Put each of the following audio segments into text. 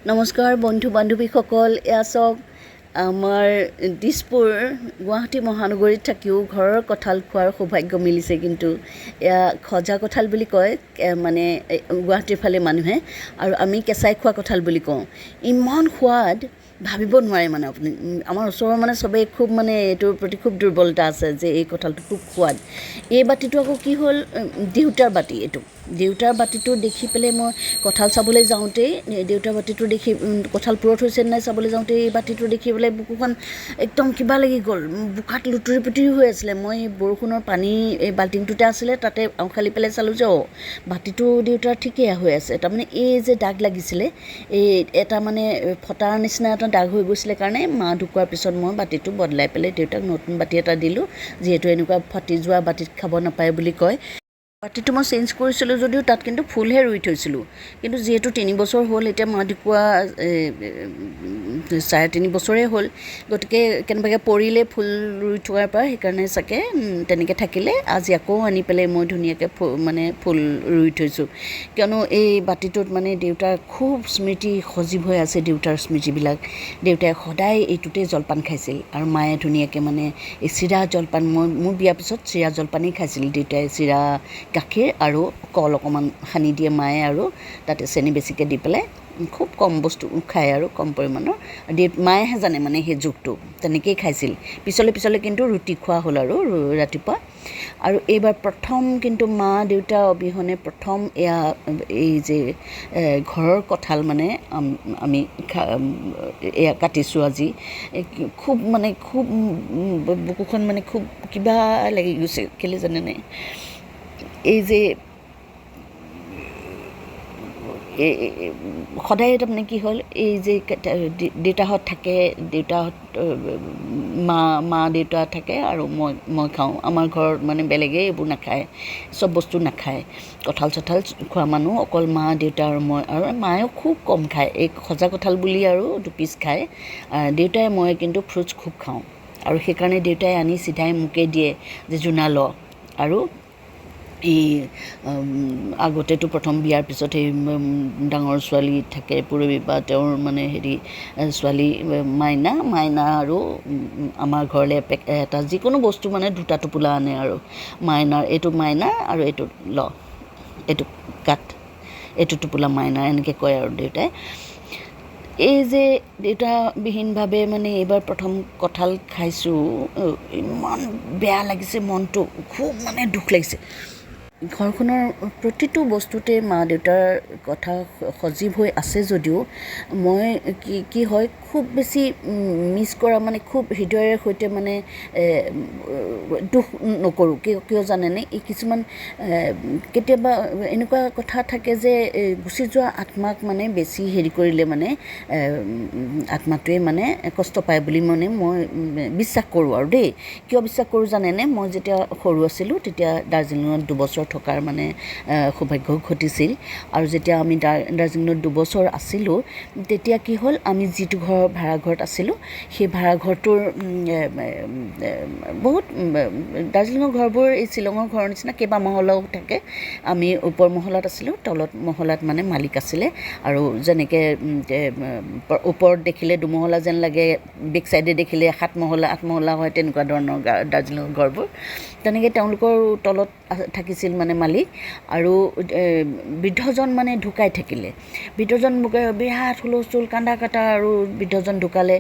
নমস্কাৰ বন্ধু বান্ধৱীসকল, এয়া চাওক আমাৰ দিছপুৰ গুৱাহাটী মহানগৰীত থাকিও ঘৰৰ কঁঠাল খোৱাৰ সৌভাগ্য মিলিছে। কিন্তু এয়া খজা কঁঠাল বুলি কয় মানে গুৱাহাটীৰ ফালে মানুহে, আৰু আমি কেঁচাই খোৱা কঁঠাল বুলি কওঁ। ইমান সোৱাদ ভাবিব নোৱাৰে মানে আপুনি। আমাৰ ওচৰৰ মানে চবেই খুব মানে এইটোৰ প্ৰতি খুব দুৰ্বলতা আছে যে এই কঁঠালটো খুব সোৱাদ। এই বাতিটো আকৌ কি হ'ল, দেউতাৰ বাতি। এইটো দেউতাৰ বাতিটো দেখি পেলাই মই কঁঠাল চাবলৈ যাওঁতেই, দেউতাৰ বাতিটো দেখি কঁঠাল পুৰত হৈছে নাই চাবলৈ যাওঁতে এই বাতিটো দেখি পেলাই বুকুখন একদম কিবা লাগি গ'ল। বোকাত লুতুৰি পুতুৰি হৈ আছিলে। মই বৰষুণৰ পানী এই বাল্টিংটোতে আছিলে, তাতে আউখালি পেলাই চালোঁ যে বাতিটো দেউতাৰ ঠিকেই হৈ আছে। তাৰমানে এই যে দাগ লাগিছিলে, এই এটা মানে ফটাৰ নিচিনা এটা দাগ হৈ গৈছিলে কাৰণে মা ঢুকোৱাৰ পিছত মই বাতিটো বদলাই পেলাই দেউতাক নতুন বাতি এটা দিলোঁ, যিহেতু এনেকুৱা ফাটি যোৱা বাতিত খাব নাপায় বুলি কয়। বাতিটো মই চেঞ্জ কৰিছিলোঁ যদিও তাত কিন্তু ফুলহে ৰুই থৈছিলোঁ। কিন্তু যিহেতু 3 বছৰ হ'ল, এতিয়া মা ঢুকুৱা 3.5 বছৰেই হ'ল, গতিকে কেনেবাকৈ পৰিলে ফুল ৰুই থোৱাৰ পৰা, সেইকাৰণে চাগে তেনেকৈ থাকিলে। আজি আকৌ আনি পেলাই মই ধুনীয়াকৈ মানে ফুল ৰুই থৈছোঁ, কিয়নো এই বাতিটোত মানে দেউতাৰ খুব স্মৃতি সজীৱ হৈ আছে। দেউতাৰ স্মৃতিবিলাক, দেউতাই সদায় এইটোতে জলপান খাইছিল, আৰু মায়ে ধুনীয়াকৈ মানে এই চিৰা জলপান, মোৰ বিয়াৰ পিছত চিৰা জলপানেই খাইছিল দেউতাই। চিৰা, গাখীৰ আৰু কল অকণমান সানি দিয়ে মায়ে, আৰু তাতে চেনি বেছিকৈ দি পেলাই খুব কম বস্তু খায় আৰু কম পৰিমাণৰ। মায়েহে জানে মানে সেই জোখটো, তেনেকেই খাইছিল। পিছলৈ কিন্তু ৰুটি খোৱা হ'ল আৰু ৰাতিপুৱা। আৰু এইবাৰ প্ৰথম কিন্তু মা দেউতা অবিহনে প্ৰথম এই যে ঘৰৰ কঁঠাল মানে আমি এয়া কাটিছোঁ আজি। খুব বুকুখন মানে খুব কিবা লাগি গৈছে। কেলৈ জানেনে, এই যে সদায় তাৰমানে কি হ'ল, এই যে দেউতাহঁত থাকে, মা দেউতা থাকে, আৰু মই খাওঁ। আমাৰ ঘৰত মানে বেলেগে এইবোৰ নাখায়, চব বস্তু নাখায়। কঁঠাল চঠাল খোৱা মানুহ অকল মা দেউতা আৰু মই, আৰু মায়েও খুব কম খায়। এই সজা কঁঠাল বুলি আৰু 2 পিচ খায়। দেউতাই মই কিন্তু ফ্ৰুটছ খুব খাওঁ, আৰু সেইকাৰণে দেউতাই আনি চিধাই মোকে দিয়ে যে জোনা ল। আৰু এই আগতেতো প্ৰথম বিয়াৰ পিছত সেই ডাঙৰ ছোৱালী থাকে পূৰবী বা তেওঁৰ মানে ছোৱালী মাইনা আৰু আমাৰ ঘৰলৈ এটা যিকোনো বস্তু মানে 2টা টোপোলা আনে, আৰু মাইনাৰ এইটো মাইনা আৰু এইটো ল, এইটো কাট, এইটো টোপোলা মাইনাৰ, এনেকৈ কয় আৰু দেউতাই। এই যে দেউতাবিহীনভাৱে মানে এইবাৰ প্ৰথম কঁঠাল খাইছোঁ, ইমান বেয়া লাগিছে, মনটো খুব মানে দুখ লাগিছে। ঘৰখনৰ প্ৰতিটো বস্তুতে মা দেউতাৰ কথা সজীৱ হৈ আছে যদিও মই কি হয়, খুব বেছি মিছ কৰা মানে খুব হৃদয়ৰ সৈতে মানে দুখ নকৰোঁ। কিয় জানেনে, এই কিছুমান কেতিয়াবা এনেকুৱা কথা থাকে যে গুচি যোৱা আত্মাক মানে বেছি হেৰি কৰিলে মানে আত্মাটোৱে মানে কষ্ট পায় বুলি মানে মই বিশ্বাস কৰোঁ আৰু দেই। কিয় বিশ্বাস কৰোঁ জানেনে, মই যেতিয়া সৰু আছিলোঁ তেতিয়া দাৰ্জিলিঙত 2 বছৰ থকাৰ মানে সৌভাগ্য ঘটিছিল। আৰু যেতিয়া আমি দাৰ্জিলিঙত 2 বছৰ আছিলোঁ, তেতিয়া কি হ'ল, আমি যিটো ভাড়াঘৰত আছিলোঁ, সেই ভাড়াঘৰটোৰ বহুত দাৰ্জিলিঙৰ ঘৰবোৰ এই শ্বিলঙৰ ঘৰৰ নিচিনা কেইবা মহলাও থাকে। আমি ওপৰ মহলাত আছিলোঁ, তলত মহলাত মানে মালিক আছিলে। আৰু যেনেকৈ ওপৰত দেখিলে 2 মহলা যেন লাগে, বেক চাইডে দেখিলে 7 মহলা 8 মহলা হয়, তেনেকুৱা ধৰণৰ দাৰ্জিলিঙৰ ঘৰবোৰ। তেনেকৈ তেওঁলোকৰ তলত থাকিছিল মানে মালিক। আৰু বৃদ্ধজন মানে ঢুকাই থাকিলে। বৃদ্ধজন বিৰাট হুলস্থুল, কান্দা কাটা, আৰু বৃদ্ধজন ঢুকালে।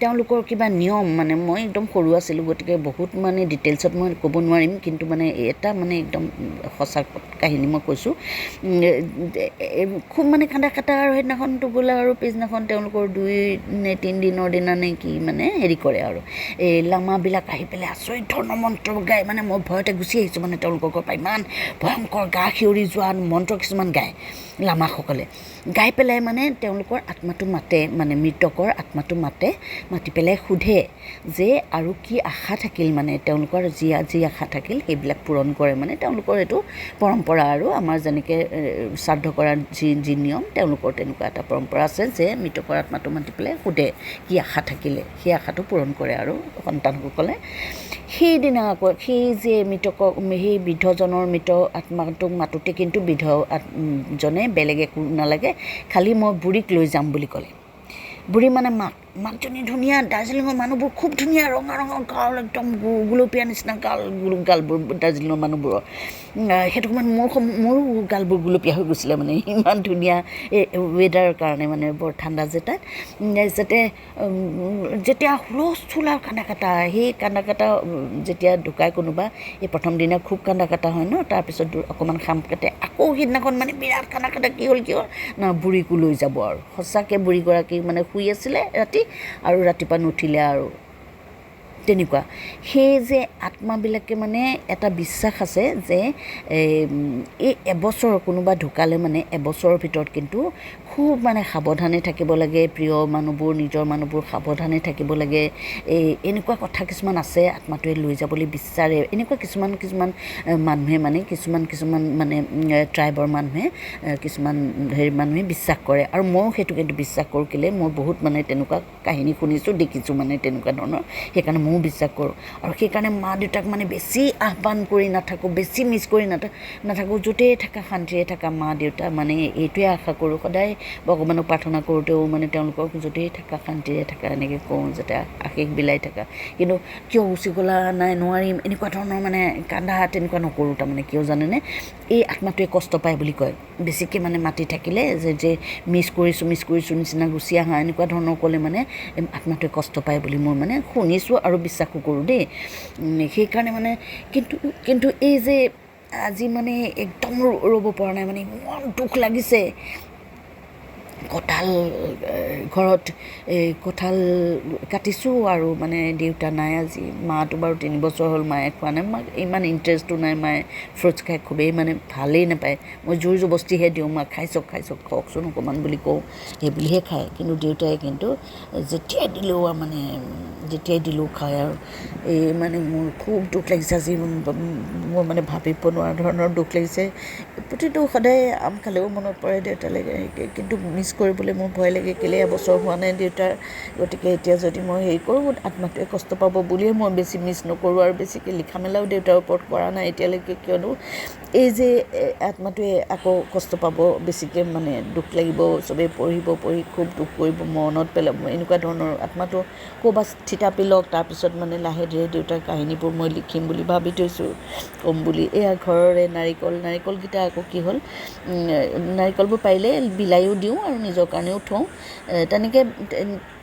তেওঁলোকৰ কিবা নিয়ম, মানে মই একদম সৰু আছিলোঁ, গতিকে বহুত মানে ডিটেইলছত মই ক'ব নোৱাৰিম, কিন্তু মানে এটা মানে একদম সঁচা কাহিনী মই কৈছোঁ। খুব মানে কান্দা কাটা, আৰু সেইদিনাখনতো গ'লে, আৰু পিছদিনাখন তেওঁলোকৰ 2 নে 3 দিনৰ দিনা নে কি মানে হেৰি কৰে, আৰু এই লামাবিলাক আহি পেলাই আচৰিত ধৰণৰ মন্ত্ৰ গায়। মানে মই ভয়তে গুচি আহিছোঁ, মানে তেওঁলোকৰ ঘৰৰ পৰা ইমান ভয়ংকৰ গা শিয়ৰি যোৱা মন্ত্ৰ কিছুমান গায় লামাসকলে। গাই পেলাই মানে তেওঁলোকৰ আত্মাটো মাতে, মানে মৃতকৰ আত্মাটো মাতি পেলাই সোধে যে আৰু কি আশা থাকিল, মানে তেওঁলোকৰ যি আশা থাকিল সেইবিলাক পূৰণ কৰে। মানে তেওঁলোকৰ এইটো পৰম্পৰা, আৰু আমাৰ যেনেকৈ শ্ৰাদ্ধ কৰাৰ যি নিয়ম, তেওঁলোকৰ তেনেকুৱা এটা পৰম্পৰা আছে যে মৃতকৰ আত্মাটো মাতি পেলাই সোধে কি আশা থাকিলে, সেই আশাটো পূৰণ কৰে আৰু সন্তানসকলে। সেইদিনা আকৌ সেই বৃদ্ধজনৰ মৃত আত্মাটোক মাতোতে কিন্তু বৃদ্ধজনে বেলেগ একো নালাগে, খালি মই বুঢ়ীক লৈ যাম বুলি ক'লে। বুঢ়ী মানে মাকজনী ধুনীয়া, দাৰ্জিলিঙৰ মানুহবোৰ খুব ধুনীয়া, ৰঙা ৰঙা গাল, একদম গুলপীয়া নিচিনা গালবোৰ দাৰ্জিলিঙৰ মানুহবোৰৰ। সেইটো সময়ত মোৰো গালবোৰ গুলপীয়া হৈ গৈছিলে, মানে ইমান ধুনীয়া এই ৱেডাৰৰ কাৰণে, মানে বৰ ঠাণ্ডা যে তাত। যেতিয়া হুলস্থুল আৰু কান্দা কাটা, সেই কান্দা কাটা যেতিয়া ঢুকাই কোনোবা, এই প্ৰথম দিনা খুব কান্দা কাটা হয় ন, তাৰপিছত অকণমান খাম কাটে, আকৌ সেইদিনাখন মানে বিৰাট কান্দা কাটা। কি হ'ল না, বুঢ়ীকো লৈ যাব। আৰু সঁচাকৈ বুঢ়ীগৰাকী মানে শুই আছিলে ৰাতি, আৰু ৰাতিপুৱা নুঠিলে আৰু তেনেকুৱা। সেই যে আত্মাবিলাকে মানে এটা বিশ্বাস আছে যে এই এবছৰ কোনোবা ঢুকালে মানে এবছৰৰ ভিতৰত কিন্তু খুব মানে সাৱধানে থাকিব লাগে, প্ৰিয় মানুহবোৰ, নিজৰ মানুহবোৰ সাৱধানে থাকিব লাগে। এনেকুৱা কথা কিছুমান আছে, আত্মাটোৱে লৈ যাবলৈ বিচাৰে। এনেকুৱা কিছুমান মানুহে মানে কিছুমান মানে ট্ৰাইবৰ মানুহে, কিছুমান মানুহে বিশ্বাস কৰে। আৰু ময়ো সেইটো কিন্তু বিশ্বাস কৰোঁ। কেলৈ, মই বহুত মানে তেনেকুৱা কাহিনী শুনিছোঁ, দেখিছোঁ মানে তেনেকুৱা ধৰণৰ, সেইকাৰণে ময়ো বিশ্বাস কৰোঁ। আৰু সেইকাৰণে মা দেউতাক মানে বেছি আহ্বান কৰি নাথাকোঁ, বেছি মিছ কৰি নাথাকোঁ। য'তেই থাকা শান্তিৰে থাকা মা দেউতা, মানে এইটোৱে আশা কৰোঁ। সদায় ভগৱানক প্ৰাৰ্থনা কৰোঁতেও মানে তেওঁলোকক য'তেই থাকা শান্তিৰে থাকা এনেকৈ কওঁ, যাতে আশীষ বিলাই থাকা। কিন্তু কিয় গুচি গ'লা, নাই নোৱাৰিম, এনেকুৱা ধৰণৰ মানে কান্দা তেনেকুৱা নকৰোঁ। তাৰমানে কিয় জানেনে, এই আত্মাটোৱে কষ্ট পায় বুলি কয়। বেছিকৈ মানে মাতি থাকিলে যে মিছ কৰিছোঁ নিচিনা গুচি আহা, এনেকুৱা ধৰণৰ ক'লে মানে আত্মাটোৱে কষ্ট পায় বুলি মই মানে শুনিছোঁ আৰু বিশ্বাসো কৰোঁ দেই। সেইকাৰণে মানে কিন্তু এই যে আজি মানে একদম ৰ'ব পৰা নাই, মানে ইমান দুখ লাগিছে। কঁঠাল ঘৰত কঁঠাল কাটিছোঁ, আৰু মানে দেউতা নাই আজি। মাটো বাৰু 3 বছৰ হ'ল মায়ে খোৱা নাই, মাক ইমান ইণ্টাৰেষ্টো নাই। মায়ে ফ্ৰুটছ খাই খুবেই মানে ভালেই নাপায়। মই জোৰ জবস্তিহে দিওঁ, মাক খাই চাওক খাওকচোন অকণমান বুলি কওঁ, সেই বুলিহে খায়। কিন্তু দেউতাই কিন্তু যেতিয়াই দিলেও খায়। আৰু মানে মোৰ খুব দুখ লাগিছে আজি, মোৰ মানে ভাবিব নোৱাৰা ধৰণৰ দুখ লাগিছে। প্ৰতিটো সদায় আম খালেও মনত পৰে দেউতালৈ, কিন্তু মিছ কৰিবলৈ মোৰ ভয় লাগে। কেলৈ এবছৰ হোৱা নাই দেউতাৰ, গতিকে এতিয়া যদি মই হেৰি কৰোঁ, আত্মাটোৱে কষ্ট পাব বুলিয়ে মই বেছি মিছ নকৰোঁ। আৰু বেছিকৈ লিখা মেলাও দেউতাৰ ওপৰত কৰা নাই এতিয়ালৈকে, কিয়নো এই যে আত্মাটোৱে আকৌ কষ্ট পাব, বেছিকৈ মানে দুখ লাগিব, চবেই পঢ়ি খুব দুখ কৰিব, মনত পেলাব, এনেকুৱা ধৰণৰ। আত্মাটো ক'ৰবাত থিতাপি লওক, তাৰপিছত মানে লাহে ধীৰে দেউতাৰ কাহিনীবোৰ মই লিখিম বুলি ভাবি থৈছোঁ, ক'ম বুলি। এয়া ঘৰৰে নাৰিকলকেইটা আকৌ কি হ'ল, নাৰিকলবোৰ পাৰিলে বিলায়ো দিওঁ আৰু নিজৰ কাৰণেও থওঁ। তেনেকৈ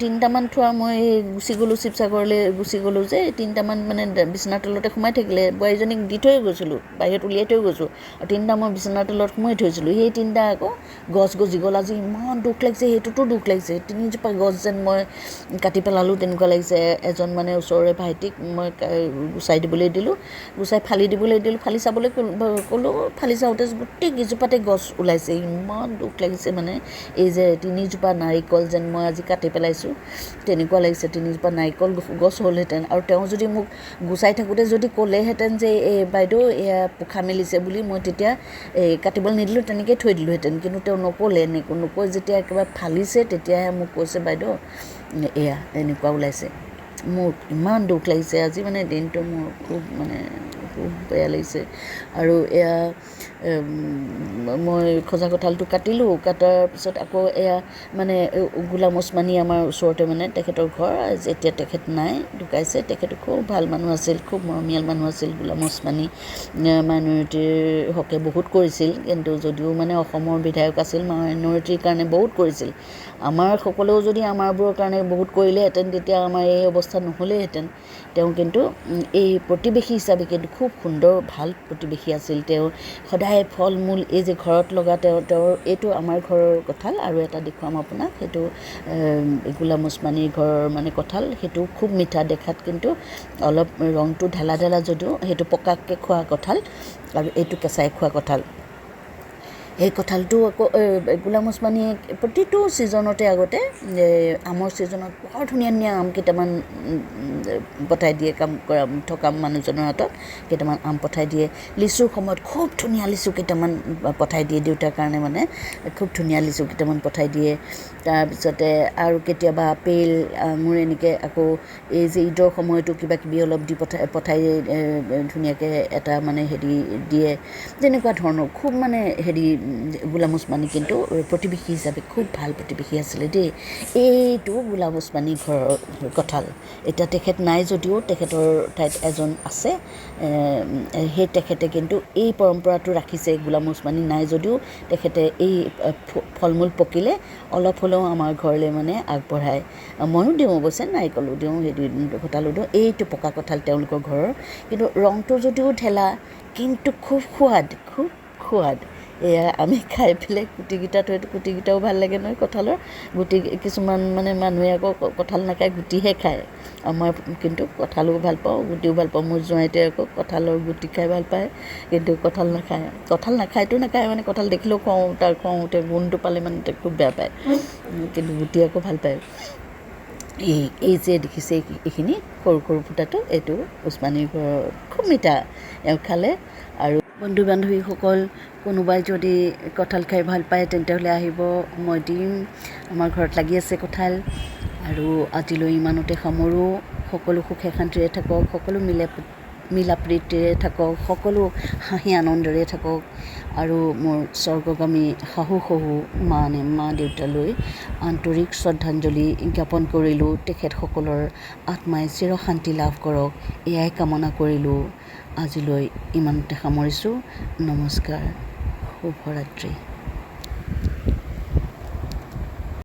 3টামান থোৱা, মই গুচি গ'লোঁ শিৱসাগৰলৈ, গুচি গ'লোঁ যে 3টামান মানে বিচনাৰ তলতে সোমাই থাকিলে। বোৱাৰীজনীক দি থৈ গৈছিলোঁ, বাহিৰত উলিয়াই থৈ গৈছোঁ, আৰু 3টা মই বিচনাৰ তলত সোমাই থৈছিলোঁ। সেই 3টা আকৌ গছ গজি গ'ল। আজি ইমান দুখ লাগিছে, সেইটোতো দুখ লাগিছে। 3জোপা গছ যেন মই কাটি পেলালোঁ তেনেকুৱা লাগিছে। এজন মানে ওচৰৰে ভাইটিক মই গুচাই দিবলৈ দিলোঁ, ফালি দিবলৈ দিলোঁ, ফালি চাবলৈ ক'লোঁ। ফালি চাওঁতে গোটেই কেইজোপাতে গছ ওলাইছে। ইমান দুখ লাগিছে মানে, এই যে 3জোপা নাৰিকল যেন মই আজি কাটি পেলাইছোঁ তেনেকুৱা লাগিছে। 3জোপা নাৰিকল গছ হ'লহেঁতেন, আৰু তেওঁ যদি মোক গুচাই থাকোঁতে যদি ক'লেহেঁতেন যে বাইদেউ এয়া পোখা মেলিছে বুলি, মই তেতিয়া কাটিবলৈ নিদিলোঁ, তেনেকৈ থৈ দিলোঁহেঁতেন। কিন্তু তেওঁ নকৈ যেতিয়া একেবাৰে ফালিছে, তেতিয়াহে মোক কৈছে, বাইদেউ এয়া এনেকুৱা ওলাইছে। মোৰ ইমান দুখ লাগিছে আজি, মানে দিনটো মোৰ খুব বেয়া লাগিছে। আৰু এয়া মই খজা কঁঠালটো কাটিলোঁ, কটাৰ পিছত আকৌ এয়া মানে গোলাম ওচমানী আমাৰ ওচৰতে মানে তেখেতৰ ঘৰ, এতিয়া তেখেত নাই, ঢুকাইছে। তেখেতো খুব ভাল মানুহ আছিল, খুব মৰমীয়াল মানুহ আছিল গোলাম ওচমানী। মাইনৰিটিৰ হকে বহুত কৰিছিল, কিন্তু যদিও মানে অসমৰ বিধায়ক আছিল, মাইনৰিটিৰ কাৰণে বহুত কৰিছিল। আমাৰ সকলেও যদি আমাৰবোৰৰ কাৰণে বহুত কৰিলেহেঁতেন, তেতিয়া আমাৰ এই অৱস্থা নহ'লেহেঁতেন। তেওঁ কিন্তু এই প্ৰতিবেশী হিচাপে কিন্তু খুব সুন্দৰ ভাল প্ৰতিবেশী আছিল। তেওঁ সদায় ফল মূল, এই যে ঘৰত লগা তেওঁৰ এইটো আমাৰ ঘৰৰ কঁঠাল, আৰু এটা দেখুৱাম আপোনাক, সেইটো গোলাম ওচমানীৰ ঘৰৰ মানে কঁঠাল। সেইটো খুব মিঠা দেখাত, কিন্তু অলপ ৰংটো ঢেলা যদিও সেইটো পকাকৈ খোৱা কঁঠাল, আৰু এইটো কেঁচাই খোৱা কঁঠাল। এই কঁঠালটো আকৌ গোলাম ওচমানীয়ে প্ৰতিটো ছিজনতে আগতে আমৰ ছিজনত বৰ ধুনীয়া আম কেইটামান পঠাই দিয়ে, কাম কৰা থকা মানুহজনৰ হাতত কেইটামান আম পঠাই দিয়ে। লিচুৰ সময়ত খুব ধুনীয়া লিচু কেইটামান পঠাই দিয়ে দেউতাৰ কাৰণে, মানে খুব ধুনীয়া লিচু কেইটামান পঠাই দিয়ে। তাৰপিছতে আৰু কেতিয়াবা আপেল আঙুৰ এনেকৈ আকৌ এই যে ঈদৰ সময়তো কিবা কিবি অলপ দি পঠাই ধুনীয়াকৈ এটা মানে হেৰি দিয়ে তেনেকুৱা ধৰণৰ খুব মানে হেৰি গোলাম ওচমানী কিন্তু প্ৰতিবেশী হিচাপে খুব ভাল প্ৰতিবেশী আছিলে দেই। এইটো গোলাম ওচমানী ঘৰৰ কঁঠাল। এতিয়া তেখেত নাই যদিও তেখেতৰ ঠাইত এজন আছে, সেই তেখেতে কিন্তু এই পৰম্পৰাটো ৰাখিছে। গোলাম ওচমানী নাই যদিও তেখেতে এই ফল মূল পকিলে অলপ হ'লেও আমাৰ ঘৰলৈ মানে আগবঢ়ায়। ময়ো দিওঁ অৱশ্যে, নাৰিকলো দিওঁ, হেৰি কঁঠালো দিওঁ। এইটো পকা কঁঠাল তেওঁলোকৰ ঘৰৰ, কিন্তু ৰংটো যদিও ঢেলা কিন্তু খুব সোৱাদ। এয়া আমি খাই পেলাই গুটিকেইটাও ভাল লাগে নহয় কঁঠালৰ। গুটি কিছুমান মানে মানুহে আকৌ কঁঠাল নাখায়, গুটিহে খায়। আমাৰ কিন্তু কঁঠালো ভাল পাওঁ, গুটিও ভাল পাওঁ। মোৰ জোঁৱাইটোৱে আকৌ কঁঠালৰ গুটি খাই ভাল পায়, কিন্তু কঁঠাল নাখায়। কঁঠাল নাখায় মানে কঁঠাল দেখিলেও খওঁতে গোন্ধটো পালে মানে খুব বেয়া পায়, কিন্তু গুটি আকৌ ভাল পায়। এই যে দেখিছে এইখিনি সৰু ফুটাটো, এইটো ওচমানীৰ ঘৰৰ খুব মিঠা, এওঁ খালে। আৰু বন্ধু বান্ধৱীসকল কোনোবাই যদি কঁঠাল খাই ভাল পায় তেন্তে হ'লে আহিব, মই দিম। আমাৰ ঘৰত লাগি আছে কঁঠাল। আৰু আজিলৈ ইমানতে সামৰোঁ। সকলো সুখে শান্তিৰে থাকক, সকলো মিলা প্ৰীতিৰে থাকক, সকলো হাঁহি আনন্দৰে থাকক। আৰু মোৰ স্বৰ্গগামী শাহু শহু মা দেউতালৈ আন্তৰিক শ্ৰদ্ধাঞ্জলি জ্ঞাপন কৰিলোঁ। তেখেতসকলৰ আত্মাই চিৰশান্তি লাভ কৰক, এয়াই কামনা কৰিলোঁ। আজিলৈ ইমানতে সামৰিছোঁ। নমস্কাৰ, শুভৰাত্ৰি।